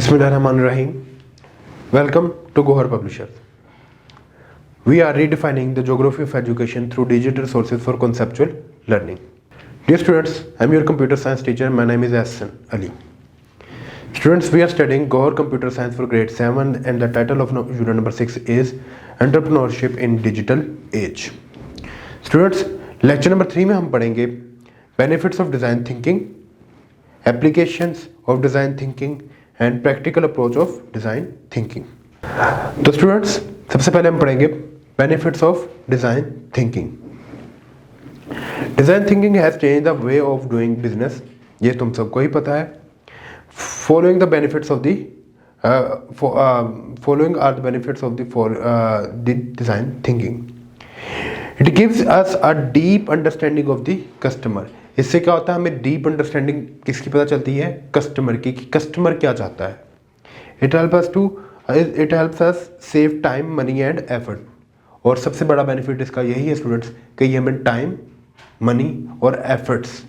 Bismillahirrahmanirrahim. Welcome to Gohar Publishers. We are redefining the geography of education through digital resources for conceptual learning. Dear students, I am your computer science teacher. My name is Ahsan Ali. Students, we are studying Gohar Computer Science for grade 7 and the title of unit number 6 is Entrepreneurship in Digital Age. Students, lecture number 3 में हम पढ़ेंगे Benefits of Design Thinking, Applications of Design Thinking and Practical Approach of Design Thinking. तो students सबसे पहले हम पढ़ेंगे Benefits of Design Thinking. Design Thinking has changed the way of doing business. ये तुम सबको ही पता है. Following the benefits of the following are the benefits of the design thinking. It gives us a deep understanding of the customer. इससे क्या होता है, हमें डीप अंडरस्टैंडिंग किसकी पता चलती है, कस्टमर की, कि कस्टमर क्या चाहता है. It helps us save time, money and effort. और सबसे बड़ा बेनिफिट इसका यही है स्टूडेंट्स कि ये हमें टाइम, मनी और एफर्ट्स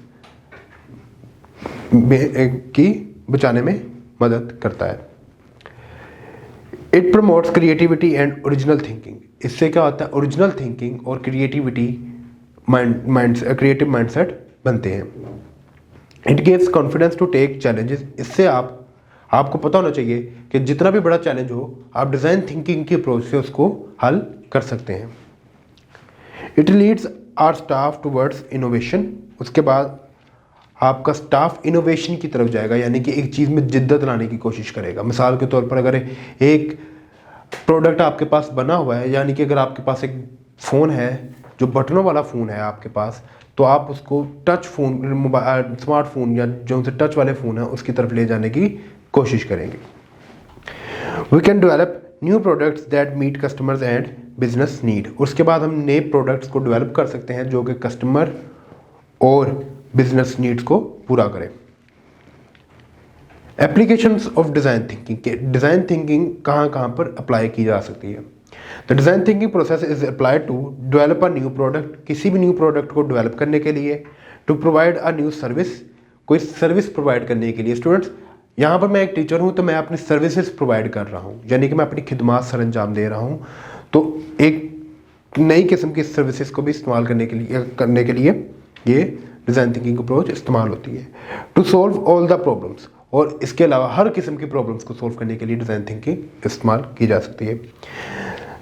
की बचाने में मदद करता है. It promotes creativity and original thinking. इससे क्या होता है, ओरिजिनल थिंकिंग और क्रिएटिविटी क्रिएटिव माइंडसेट बनते हैं. It gives confidence to take challenges. इससे आपको पता होना चाहिए कि जितना भी बड़ा चैलेंज हो, आप डिज़ाइन थिंकिंग की अप्रोच से उसको हल कर सकते हैं. It leads our staff towards innovation. उसके बाद आपका स्टाफ इनोवेशन की तरफ जाएगा, यानी कि एक चीज़ में जिद्दत लाने की कोशिश करेगा. मिसाल के तौर पर अगर एक प्रोडक्ट आपके पास बना हुआ है, यानी कि अगर आपके पास एक फ़ोन है जो बटनों वाला फ़ोन है आपके पास, तो आप उसको टच फ़ोन, स्मार्टफोन या जो उनसे टच वाले फ़ोन है उसकी तरफ ले जाने की कोशिश करेंगे. We can develop new products that meet customers and business need. उसके बाद हम नए प्रोडक्ट्स को डेवलप कर सकते हैं जो कि कस्टमर और बिजनेस नीड्स को पूरा करें. एप्लीकेशंस ऑफ डिज़ाइन थिंकिंग के डिज़ाइन थिंकिंग कहाँ कहाँ पर अप्लाई की जा सकती है. The design thinking process is applied to develop a new product. किसी भी न्यू प्रोडक्ट को डेवलप करने के लिए, to provide a new service, कोई सर्विस प्रोवाइड करने के लिए. स्टूडेंट्स, यहाँ पर मैं एक टीचर हूँ तो मैं अपनी सर्विसेज प्रोवाइड कर रहा हूँ, यानी कि मैं अपनी खिदमत सर अंजाम दे रहा हूँ. तो एक नई किस्म की सर्विसेज को भी इस्तेमाल करने के लिए ये डिज़ाइन थिंकिंग अप्रोच इस्तेमाल होती है. To solve all the problems. और इसके अलावा हर किस्म की प्रॉब्लम्स को सॉल्व करने के लिए डिज़ाइन थिंकिंग इस्तेमाल की जा सकती है.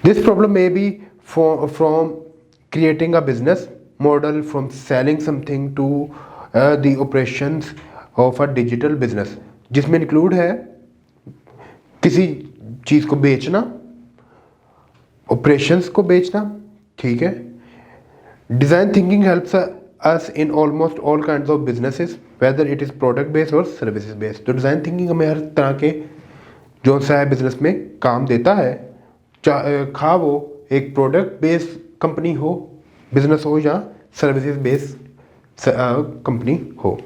This problem may be from creating a business model, from selling something to the operations of a digital business, जिसमें इंक्लूड है किसी चीज़ को बेचना, ऑपरेशंस को बेचना. ठीक है. Design thinking helps us in almost all kinds of businesses, whether it is product based or services based. तो डिज़ाइन थिंकिंग हमें हर तरह के जो सा है बिजनेस में काम देता है, खा वो एक प्रोडक्ट बेस्ड कंपनी हो, बिजनेस हो, या सर्विसेज बेस्ड कंपनी हो.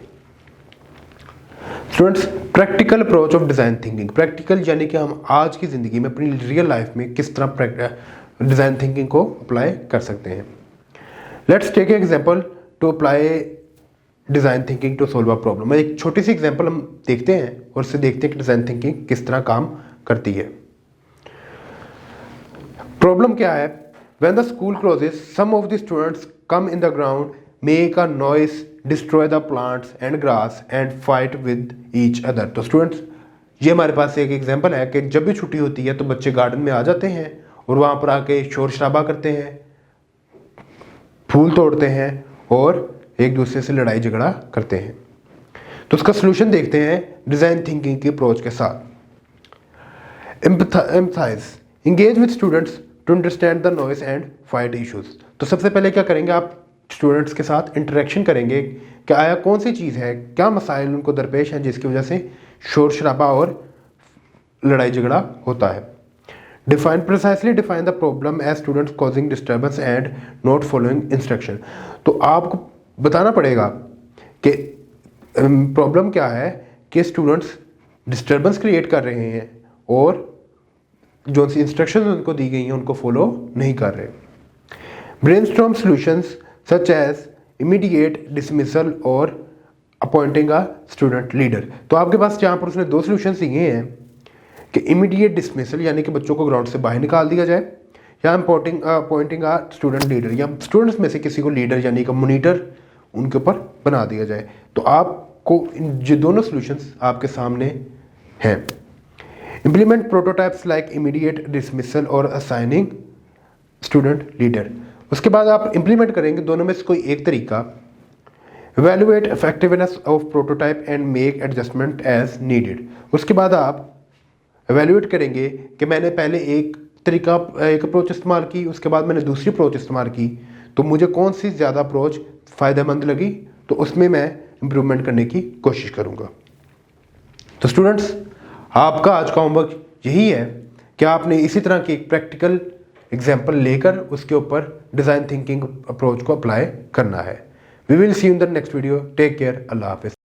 Students, practical approach of design thinking. Practical यानी कि हम आज की ज़िंदगी में अपनी रियल लाइफ में किस तरह डिज़ाइन थिंकिंग को अप्लाई कर सकते हैं. Let's take example to apply design thinking to solve a problem. एक छोटी सी एग्जांपल हम देखते हैं और उससे देखते हैं कि डिज़ाइन थिंकिंग किस तरह काम करती है. प्रॉब्लम क्या है? When the school closes, some of the students come in the ground, make a noise, destroy the plants and grass and fight with each other. तो स्टूडेंट्स, ये हमारे पास एक एग्जाम्पल है कि जब भी छुट्टी होती है तो बच्चे गार्डन में आ जाते हैं और वहाँ पर आके शोर शराबा करते हैं, फूल तोड़ते हैं और एक दूसरे से लड़ाई झगड़ा करते हैं. तो उसका सलूशन देखते हैं डिज़ाइन थिंकिंग की अप्रोच के साथ. Empathize, engage with students to understand the noise and fight issues. तो सबसे पहले क्या करेंगे, आप स्टूडेंट्स के साथ इंटरेक्शन करेंगे कि आया कौन सी चीज़ है, क्या मसाइल उनको दरपेश हैं जिसकी वजह से शोर शराबा और लड़ाई झगड़ा होता है. precisely define the problem as students causing disturbance and not following instruction. तो आपको बताना पड़ेगा कि प्रॉब्लम क्या है कि स्टूडेंट्स डिस्टर्बेंस क्रिएट कर रहे हैं और जो सी इंस्ट्रक्शंस उनको दी गई हैं उनको फॉलो नहीं कर रहे. Brainstorm solutions such as immediate dismissal और अपॉइंटिंग अ स्टूडेंट लीडर. तो आपके पास यहाँ पर उसने दो सॉल्यूशंस दिए हैं कि इमीडिएट डिसमिसल यानी कि बच्चों को ग्राउंड से बाहर निकाल दिया जाए, या अपॉइंटिंग आ स्टूडेंट लीडर, या स्टूडेंट्स में से किसी को लीडर यानी कि मॉनिटर उनके ऊपर बना दिया जाए। तो आपको जो दोनों सॉल्यूशंस आपके सामने हैं। Implement prototypes like immediate dismissal और असाइनिंग स्टूडेंट लीडर। उसके बाद आप इंप्लीमेंट करेंगे दोनों में से कोई एक तरीका। Evaluate effectiveness of prototype and make adjustment as needed. उसके बाद आप इवेलुएट करेंगे कि मैंने पहले एक अप्रोच इस्तेमाल की, उसके बाद मैंने दूसरी अप्रोच इस्तेमाल की, तो मुझे कौन सी ज़्यादा अप्रोच फ़ायदेमंद लगी, तो उसमें मैं इम्प्रूवमेंट करने की कोशिश करूँगा। तो स्टूडेंट्स, आपका आज का होमवर्क यही है कि आपने इसी तरह की एक प्रैक्टिकल एग्जाम्पल लेकर उसके ऊपर डिज़ाइन थिंकिंग अप्रोच को अप्लाई करना है। We will see you in the next video. Take care. अल्लाह हाफिज़।